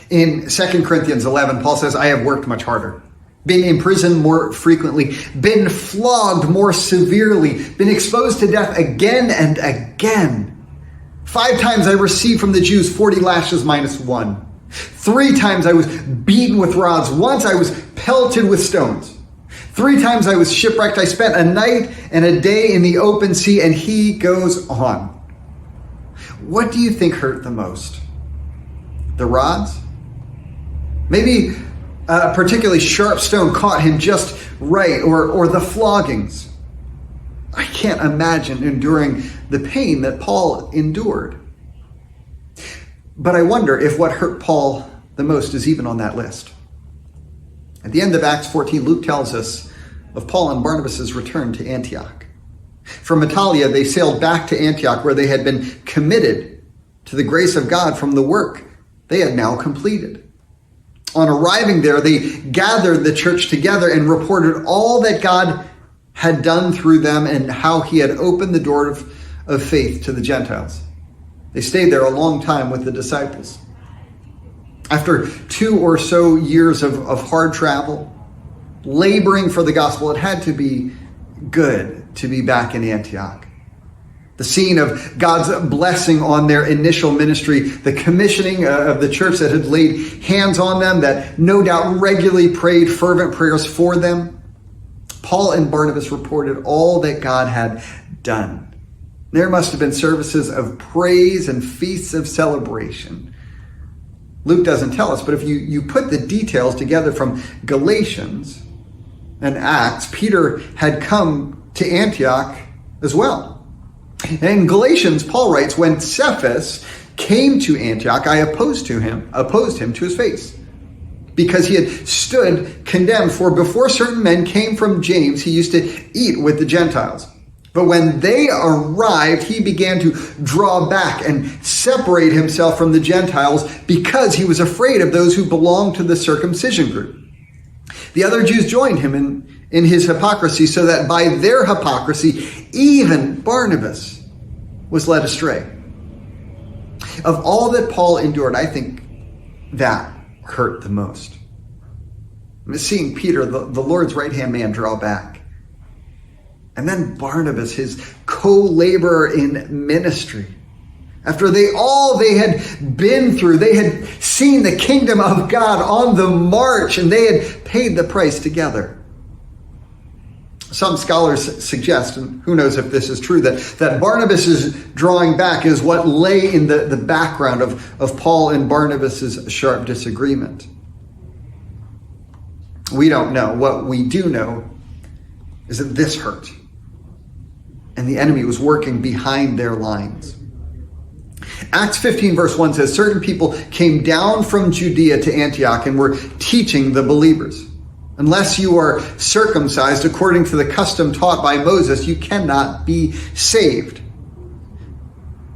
In 2 Corinthians 11, Paul says, I have worked much harder, been imprisoned more frequently, been flogged more severely, been exposed to death again and again. 5 times I received from the Jews 40 lashes minus 1. 3 times I was beaten with rods. Once I was pelted with stones. 3 times I was shipwrecked. I spent a night and a day in the open sea. And he goes on. What do you think hurt the most? The rods? Maybe a particularly sharp stone caught him just right, or the floggings. I can't imagine enduring the pain that Paul endured. But I wonder if what hurt Paul the most is even on that list. At the end of Acts 14, Luke tells us of Paul and Barnabas' return to Antioch. From Italia, they sailed back to Antioch, where they had been committed to the grace of God from the work they had now completed. On arriving there, they gathered the church together and reported all that God had done through them and how he had opened the door of faith to the Gentiles. They stayed there a long time with the disciples. After 2 or so years of hard travel, laboring for the gospel, it had to be good to be back in Antioch. The scene of God's blessing on their initial ministry, the commissioning of the church that had laid hands on them, that no doubt regularly prayed fervent prayers for them. Paul and Barnabas reported all that God had done. There must have been services of praise and feasts of celebration. Luke doesn't tell us, but if you put the details together from Galatians and Acts, Peter had come to Antioch as well. And in Galatians, Paul writes, when Cephas came to Antioch, I opposed him to his face, because he had stood condemned. For before certain men came from James, he used to eat with the Gentiles. But when they arrived, he began to draw back and separate himself from the Gentiles, because he was afraid of those who belonged to the circumcision group. The other Jews joined him in his hypocrisy, so that by their hypocrisy, even Barnabas was led astray. Of all that Paul endured, I think that hurt the most. Seeing Peter, the Lord's right-hand man, draw back. And then Barnabas, his co-laborer in ministry. After they had been through, they had seen the kingdom of God on the march, and they had paid the price together. Some scholars suggest, and who knows if this is true, that Barnabas' drawing back is what lay in the background of Paul and Barnabas' sharp disagreement. We don't know. What we do know is that this hurt, and the enemy was working behind their lines. Acts 15 verse 1 says, certain people came down from Judea to Antioch and were teaching the believers. Unless you are circumcised according to the custom taught by Moses, you cannot be saved.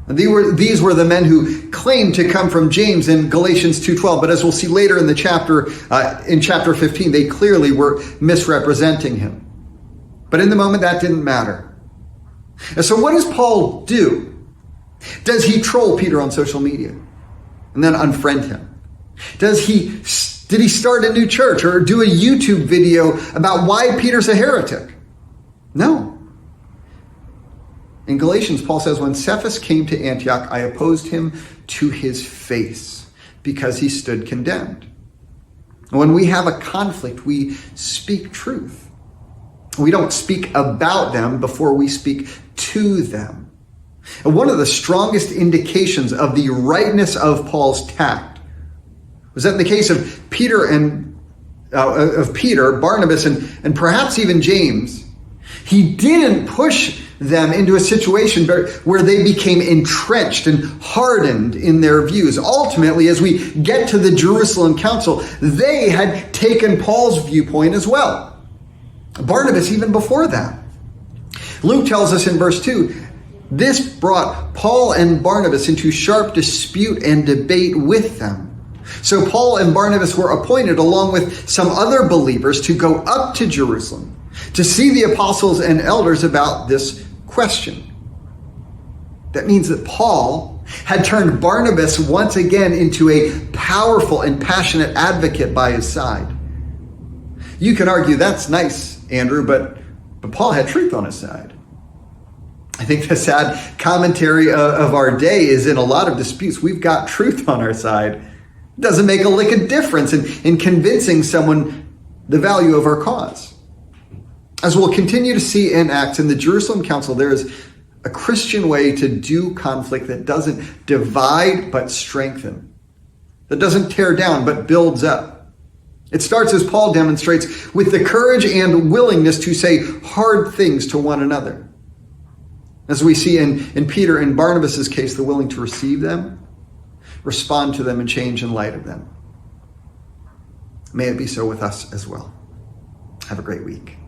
And these were the men who claimed to come from James in Galatians 2:12. But as we'll see later in the chapter, in chapter 15, they clearly were misrepresenting him. But in the moment, that didn't matter. And so what does Paul do? Does he troll Peter on social media and then unfriend him? Did he start a new church or do a YouTube video about why Peter's a heretic? No. In Galatians, Paul says, when Cephas came to Antioch, I opposed him to his face because he stood condemned. When we have a conflict, we speak truth. We don't speak about them before we speak to them. And one of the strongest indications of the rightness of Paul's tact was that in the case of Peter, Barnabas, and perhaps even James, he didn't push them into a situation where they became entrenched and hardened in their views. Ultimately, as we get to the Jerusalem Council, they had taken Paul's viewpoint as well. Barnabas even before that. Luke tells us in verse 2, this brought Paul and Barnabas into sharp dispute and debate with them. So Paul and Barnabas were appointed along with some other believers to go up to Jerusalem to see the apostles and elders about this question. That means that Paul had turned Barnabas once again into a powerful and passionate advocate by his side. You can argue that's nice, Andrew, but Paul had truth on his side. I think the sad commentary of our day is in a lot of disputes, we've got truth on our side. It doesn't make a lick of difference in convincing someone the value of our cause. As we'll continue to see in Acts, in the Jerusalem Council, there is a Christian way to do conflict that doesn't divide but strengthen, that doesn't tear down but builds up. It starts, as Paul demonstrates, with the courage and willingness to say hard things to one another. As we see in Peter and Barnabas' case, the willing to receive them, respond to them, and change in light of them. May it be so with us as well. Have a great week.